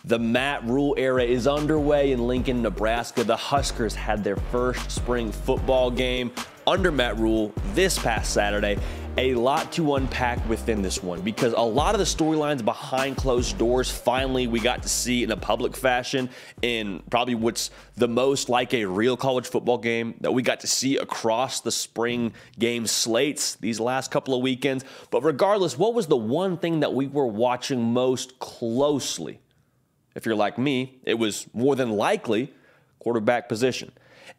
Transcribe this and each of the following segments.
The Matt Rule era is underway in Lincoln, Nebraska. The Huskers had their first spring football game under Matt Rule this past Saturday. A lot to unpack within this one because a lot of the storylines behind closed doors finally we got to see in a public fashion in probably what's the most like a real college football game that we got to see across the spring game slates these last couple of weekends. But regardless, what was the one thing that we were watching most closely? If you're like me, it was more than likely quarterback position.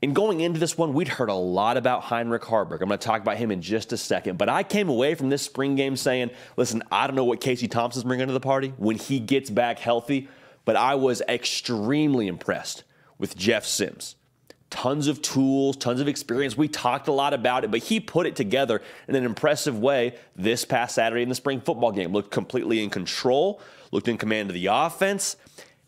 And going into this one, we'd heard a lot about Heinrich Haarberg. I'm going to talk about him in just a second. But I came away from this spring game saying, listen, I don't know what Casey Thompson's bringing to the party when he gets back healthy, but I was extremely impressed with Jeff Sims. Tons of tools, tons of experience. We talked a lot about it, but he put it together in an impressive way this past Saturday in the spring football game. Looked completely in control, looked in command of the offense.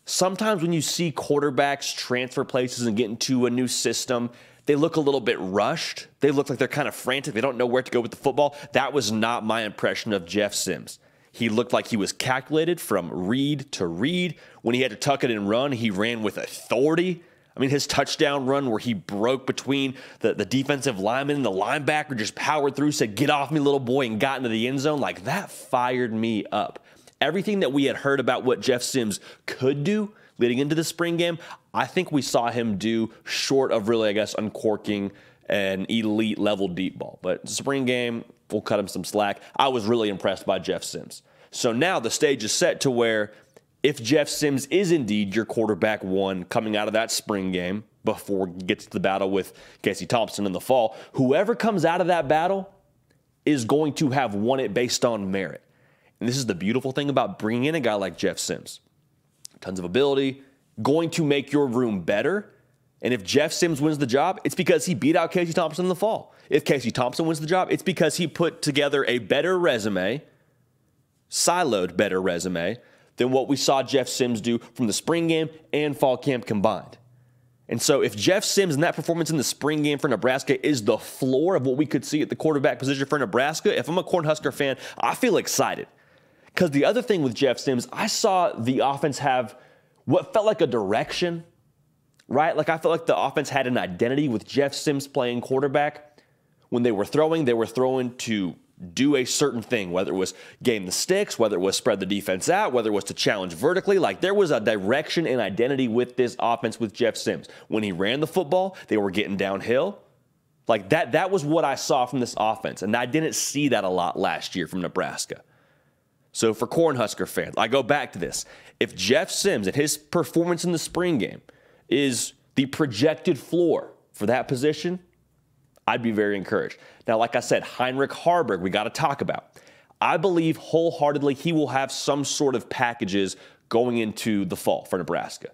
Sometimes when you see quarterbacks transfer places and get into a new system, they look a little bit rushed. They look like they're kind of frantic. They don't know where to go with the football. That was not my impression of Jeff Sims. He looked like he was calculated from read to read. When he had to tuck it and run, he ran with authority. I mean, his touchdown run where he broke between the defensive lineman and the linebacker, just powered through, said, "Get off me, little boy," and got into the end zone. Like, that fired me up. Everything that we had heard about what Jeff Sims could do leading into the spring game, I think we saw him do short of really, I guess, uncorking an elite level deep ball. But spring game, we'll cut him some slack. I was really impressed by Jeff Sims. So now the stage is set to where if Jeff Sims is indeed your quarterback one coming out of that spring game before he gets to the battle with Casey Thompson in the fall, whoever comes out of that battle is going to have won it based on merit. And this is the beautiful thing about bringing in a guy like Jeff Sims. Tons of ability, going to make your room better. And if Jeff Sims wins the job, it's because he beat out Casey Thompson in the fall. If Casey Thompson wins the job, it's because he put together a better resume, siloed better resume, than what we saw Jeff Sims do from the spring game and fall camp combined. And so if Jeff Sims and that performance in the spring game for Nebraska is the floor of what we could see at the quarterback position for Nebraska, if I'm a Cornhusker fan, I feel excited. Because the other thing with Jeff Sims, I saw the offense have what felt like a direction, right? Like I felt like the offense had an identity with Jeff Sims playing quarterback. When they were throwing to do a certain thing, whether it was gain the sticks, whether it was spread the defense out, whether it was to challenge vertically. Like there was a direction and identity with this offense with Jeff Sims. When he ran the football, they were getting downhill. Like that was what I saw from this offense. And I didn't see that a lot last year from Nebraska. So for Cornhusker fans, I go back to this. If Jeff Sims and his performance in the spring game is the projected floor for that position, I'd be very encouraged. Now, like I said, Heinrich Haarberg, we got to talk about. I believe wholeheartedly he will have some sort of packages going into the fall for Nebraska.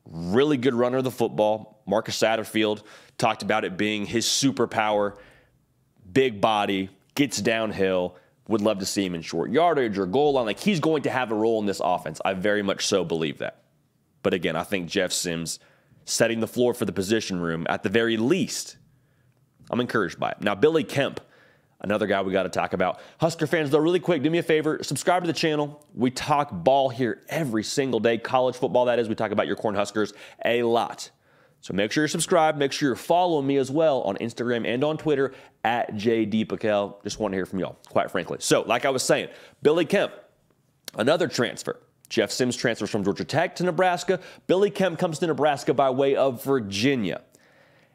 Really good runner of the football. Marcus Satterfield talked about it being his superpower. Big body, gets downhill. Would love to see him in short yardage or goal line. Like he's going to have a role in this offense. I very much so believe that. But again, I think Jeff Sims setting the floor for the position room at the very least. I'm encouraged by it. Now, Billy Kemp, another guy we got to talk about. Husker fans, though, really quick, do me a favor. Subscribe to the channel. We talk ball here every single day. College football, that is. We talk about your Cornhuskers a lot. So make sure you're subscribed. Make sure you're following me as well on Instagram and on Twitter at JDPakel. Just want to hear from y'all, quite frankly. So, like I was saying, Billy Kemp, another transfer. Jeff Sims transfers from Georgia Tech to Nebraska. Billy Kemp comes to Nebraska by way of Virginia.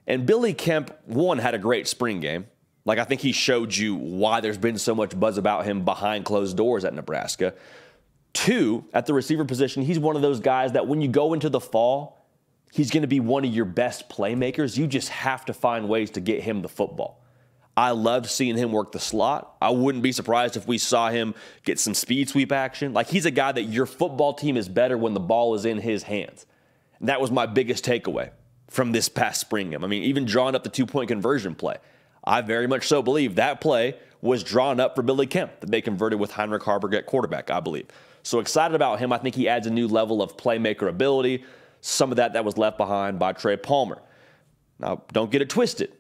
And Billy Kemp, one, had a great spring game. Like, I think he showed you why there's been so much buzz about him behind closed doors at Nebraska. Two, at the receiver position, he's one of those guys that when you go into the fall, he's going to be one of your best playmakers. You just have to find ways to get him the football. I loved seeing him work the slot. I wouldn't be surprised if we saw him get some speed sweep action. Like, he's a guy that your football team is better when the ball is in his hands. And that was my biggest takeaway from this past spring game. I mean, even drawing up the two-point conversion play. I very much so believe that play was drawn up for Billy Kemp that they converted with Heinrich Haarberg at quarterback, I believe. So excited about him. I think he adds a new level of playmaker ability. Some of that was left behind by Trey Palmer. Now, don't get it twisted.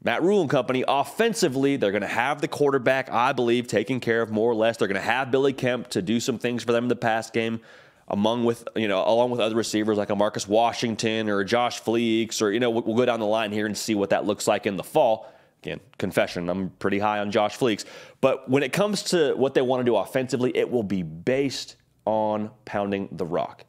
Matt Rule and company, offensively, they're going to have the quarterback, I believe, taken care of more or less. They're going to have Billy Kemp to do some things for them in the pass game. along with other receivers like a Marcus Washington or a Josh Fleeks, or, we'll go down the line here and see what that looks like in the fall. Again, confession, I'm pretty high on Josh Fleeks. But when it comes to what they want to do offensively, it will be based on pounding the rock.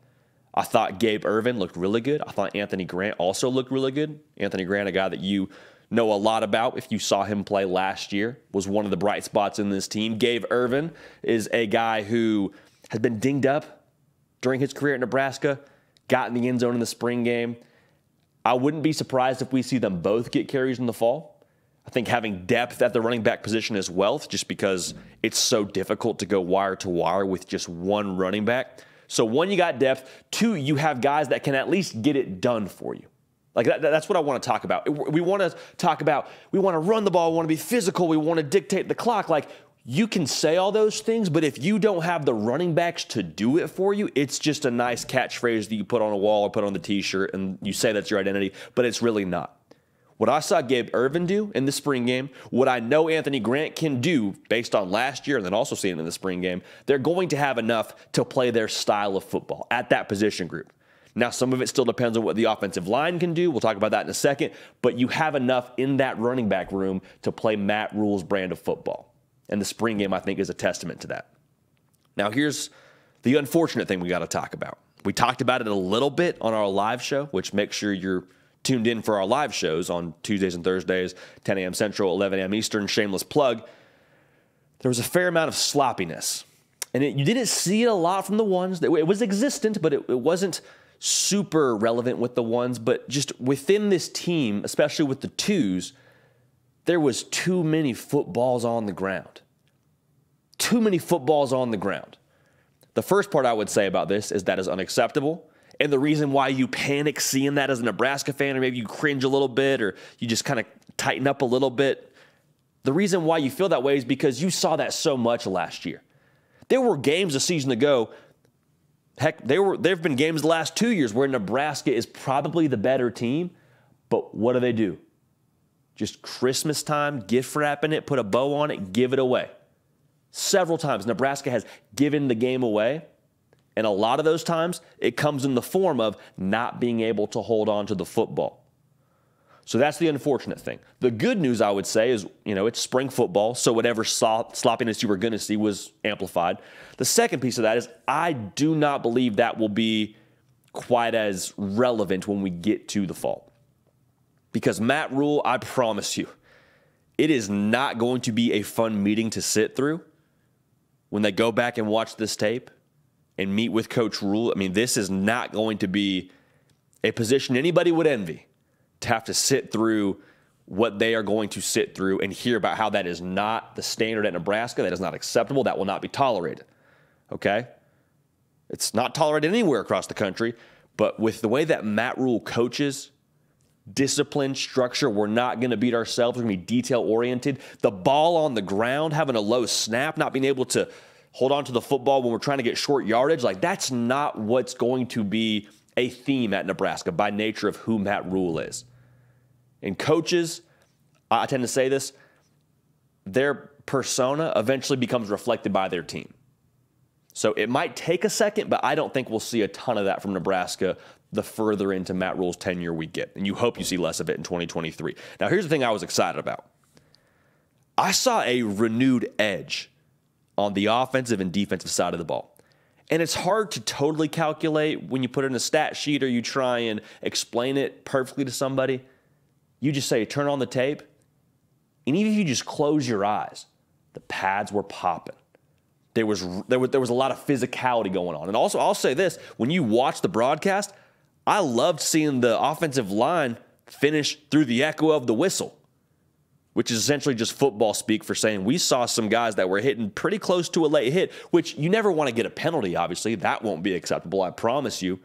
I thought Gabe Ervin looked really good. I thought Anthony Grant also looked really good. Anthony Grant, a guy that you know a lot about if you saw him play last year, was one of the bright spots in this team. Gabe Ervin is a guy who has been dinged up during his career at Nebraska, got in the end zone in the spring game. I wouldn't be surprised if we see them both get carries in the fall. I think having depth at the running back position is wealth, just because it's so difficult to go wire to wire with just one running back. So one, you got depth. Two, you have guys that can at least get it done for you. Like that's what I want to talk about. We want to talk about, we want to run the ball, we want to be physical, we want to dictate the clock. Like, you can say all those things, but if you don't have the running backs to do it for you, it's just a nice catchphrase that you put on a wall or put on the T-shirt and you say that's your identity, but it's really not. What I saw Gabe Ervin do in the spring game, what I know Anthony Grant can do based on last year and then also seeing in the spring game, they're going to have enough to play their style of football at that position group. Now, some of it still depends on what the offensive line can do. We'll talk about that in a second, but you have enough in that running back room to play Matt Rule's brand of football. And the spring game, I think, is a testament to that. Now, here's the unfortunate thing we got to talk about. We talked about it a little bit on our live show, which make sure you're tuned in for our live shows on Tuesdays and Thursdays, 10 a.m. Central, 11 a.m. Eastern, shameless plug. There was a fair amount of sloppiness. And you didn't see it a lot from the ones. It was existent, but it wasn't super relevant with the ones. But just within this team, especially with the twos, there was too many footballs on the ground. Too many footballs on the ground. The first part I would say about this is that is unacceptable. And the reason why you panic seeing that as a Nebraska fan, or maybe you cringe a little bit, or you just kind of tighten up a little bit, the reason why you feel that way is because you saw that so much last year. There were games a season ago, heck, there have been games the last 2 years where Nebraska is probably the better team, but what do? Just Christmas time, gift wrapping it, put a bow on it, give it away. Several times Nebraska has given the game away. And a lot of those times, it comes in the form of not being able to hold on to the football. So that's the unfortunate thing. The good news, I would say, is, it's spring football, so whatever sloppiness you were going to see was amplified. The second piece of that is I do not believe that will be quite as relevant when we get to the fall. Because Matt Rule, I promise you, it is not going to be a fun meeting to sit through when they go back and watch this tape and meet with Coach Rule. I mean, this is not going to be a position anybody would envy, to have to sit through what they are going to sit through and hear about how that is not the standard at Nebraska. That is not acceptable. That will not be tolerated. Okay? It's not tolerated anywhere across the country, but with the way that Matt Rule coaches, discipline, structure, we're not going to beat ourselves. We're going to be detail-oriented. The ball on the ground, having a low snap, not being able to hold on to the football when we're trying to get short yardage, like that's not what's going to be a theme at Nebraska by nature of who Matt Rule is. And coaches, I tend to say this, their persona eventually becomes reflected by their team. So it might take a second, but I don't think we'll see a ton of that from Nebraska the further into Matt Rule's tenure we get. And you hope you see less of it in 2023. Now, here's the thing I was excited about. I saw a renewed edge on the offensive and defensive side of the ball. And it's hard to totally calculate when you put it in a stat sheet or you try and explain it perfectly to somebody. You just say, turn on the tape, and even if you just close your eyes, the pads were popping. There was a lot of physicality going on. And also, I'll say this, when you watch the broadcast, I loved seeing the offensive line finish through the echo of the whistle, which is essentially just football speak for saying we saw some guys that were hitting pretty close to a late hit, which you never want to get a penalty, obviously. That won't be acceptable, I promise you.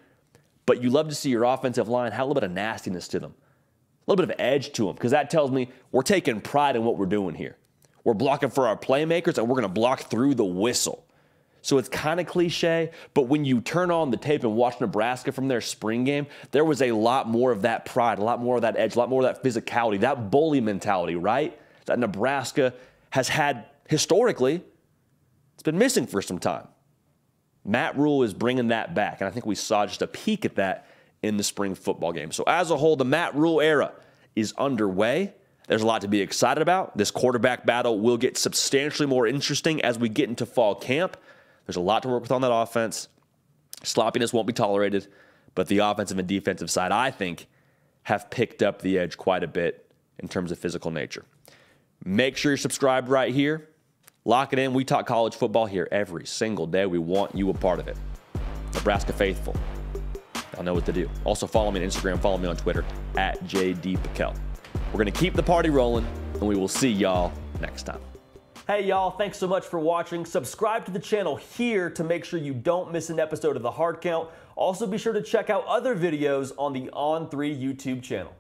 But you love to see your offensive line have a little bit of nastiness to them, a little bit of edge to them, because that tells me we're taking pride in what we're doing here. We're blocking for our playmakers, and we're going to block through the whistle. So it's kind of cliche, but when you turn on the tape and watch Nebraska from their spring game, there was a lot more of that pride, a lot more of that edge, a lot more of that physicality, that bully mentality, right? That Nebraska has had historically. It's been missing for some time. Matt Rule is bringing that back, and I think we saw just a peek at that in the spring football game. So as a whole, the Matt Rule era is underway. There's a lot to be excited about. This quarterback battle will get substantially more interesting as we get into fall camp. There's a lot to work with on that offense. Sloppiness won't be tolerated, but the offensive and defensive side, I think, have picked up the edge quite a bit in terms of physical nature. Make sure you're subscribed right here. Lock it in. We talk college football here every single day. We want you a part of it. Nebraska faithful. Y'all know what to do. Also, follow me on Instagram. Follow me on Twitter at JDPikel. We're going to keep the party rolling, and we will see y'all next time. Hey, y'all. Thanks so much for watching. Subscribe to the channel here to make sure you don't miss an episode of The Hard Count. Also, be sure to check out other videos on the On3 YouTube channel.